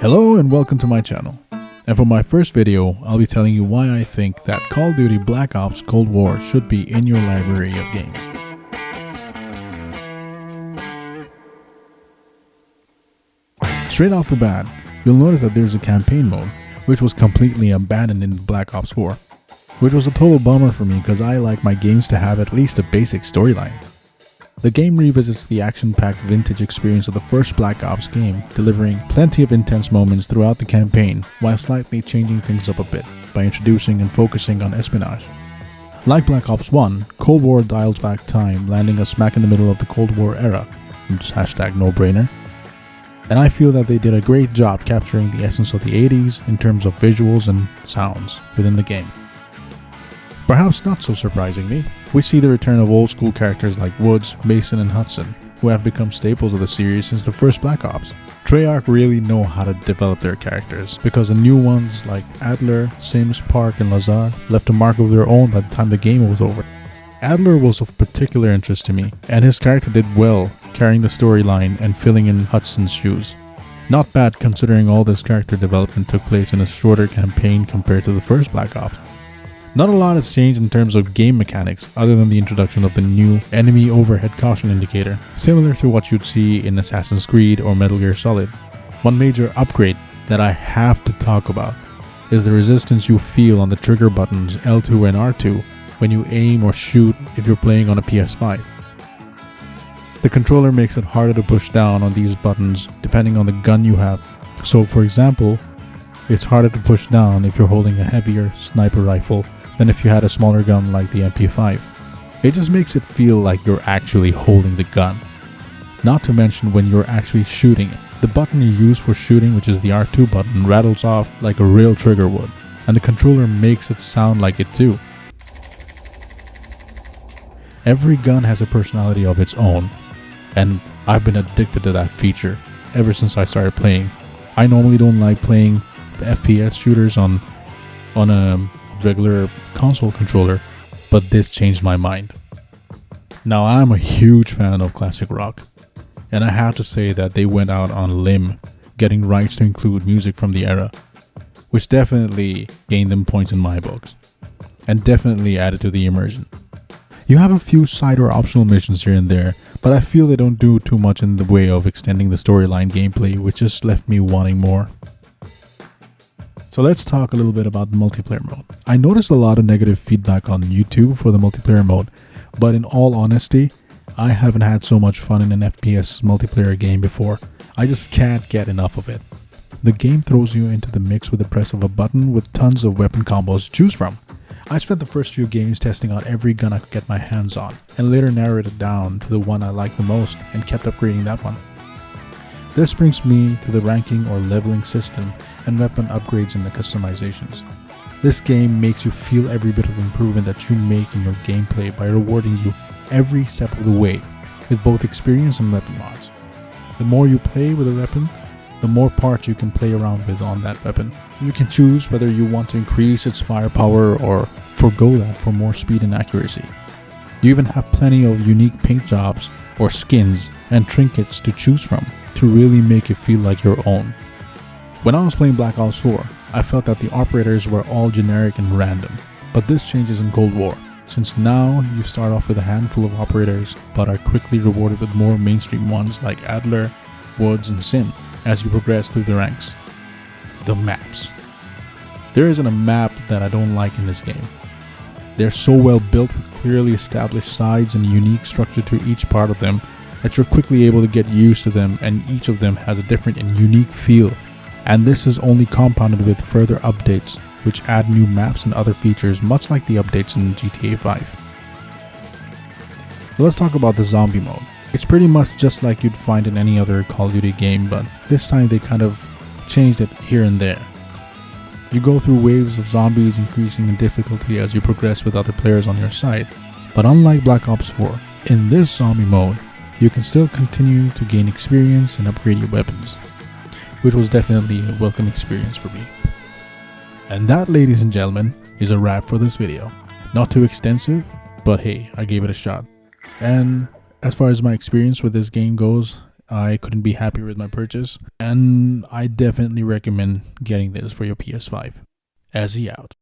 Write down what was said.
Hello and welcome to my channel. And for my first video, I'll be telling you why I think that Call of Duty Black Ops Cold War should be in your library of games. Straight off the bat, you'll notice that there's a campaign mode, which was completely abandoned in Black Ops 4, which was a total bummer for me because I like my games to have at least a basic storyline. The game revisits the action-packed vintage experience of the first Black Ops game, delivering plenty of intense moments throughout the campaign while slightly changing things up a bit by introducing and focusing on espionage. Like Black Ops 1, Cold War dials back time, landing us smack in the middle of the Cold War era, hashtag no-brainer. And I feel that they did a great job capturing the essence of the 80s in terms of visuals and sounds within the game. Perhaps not so surprisingly, we see the return of old school characters like Woods, Mason and Hudson, who have become staples of the series since the first Black Ops. Treyarch really know how to develop their characters, because the new ones like Adler, Sims, Park and Lazar left a mark of their own by the time the game was over. Adler was of particular interest to me, and his character did well carrying the storyline and filling in Hudson's shoes. Not bad considering all this character development took place in a shorter campaign compared to the first Black Ops. Not a lot has changed in terms of game mechanics other than the introduction of the new enemy overhead caution indicator, similar to what you'd see in Assassin's Creed or Metal Gear Solid. One major upgrade that I have to talk about is the resistance you feel on the trigger buttons L2 and R2 when you aim or shoot if you're playing on a PS5. The controller makes it harder to push down on these buttons depending on the gun you have. So for example, it's harder to push down if you're holding a heavier sniper rifle than if you had a smaller gun like the MP5. It just makes it feel like you're actually holding the gun. Not to mention when you're actually shooting it. The button you use for shooting, which is the R2 button, rattles off like a real trigger would, and the controller makes it sound like it too. Every gun has a personality of its own, and I've been addicted to that feature ever since I started playing. I normally don't like playing FPS shooters on a regular console controller, but this changed my mind. Now I'm a huge fan of classic rock, and I have to say that they went out on a limb getting rights to include music from the era, which definitely gained them points in my books, and definitely added to the immersion. You have a few side or optional missions here and there, but I feel they don't do too much in the way of extending the storyline gameplay, which just left me wanting more. So let's talk a little bit about the multiplayer mode. I noticed a lot of negative feedback on YouTube for the multiplayer mode, but in all honesty, I haven't had so much fun in an FPS multiplayer game before. I just can't get enough of it. The game throws you into the mix with the press of a button with tons of weapon combos to choose from. I spent the first few games testing out every gun I could get my hands on, and later narrowed it down to the one I liked the most and kept upgrading that one. This brings me to the ranking or leveling system and weapon upgrades and the customizations. This game makes you feel every bit of improvement that you make in your gameplay by rewarding you every step of the way with both experience and weapon mods. The more you play with a weapon, the more parts you can play around with on that weapon. You can choose whether you want to increase its firepower or forgo that for more speed and accuracy. You even have plenty of unique paint jobs or skins and trinkets to choose from to really make it feel like your own. When I was playing Black Ops 4, I felt that the operators were all generic and random, but this changes in Cold War, since now you start off with a handful of operators but are quickly rewarded with more mainstream ones like Adler, Woods and Sim as you progress through the ranks. The maps. There isn't a map that I don't like in this game. They're so well built with clearly established sides and unique structure to each part of them that you're quickly able to get used to them, and each of them has a different and unique feel. And this is only compounded with further updates which add new maps and other features, much like the updates in GTA 5. So let's talk about the zombie mode. It's pretty much just like you'd find in any other Call of Duty game, but this time they kind of changed it here and there. You go through waves of zombies, increasing in difficulty as you progress with other players on your side. But unlike Black Ops 4, in this zombie mode, you can still continue to gain experience and upgrade your weapons, which was definitely a welcome experience for me. And that, ladies and gentlemen, is a wrap for this video. Not too extensive, but hey, I gave it a shot. And as far as my experience with this game goes, I couldn't be happier with my purchase, and I definitely recommend getting this for your PS5. Ezzy out.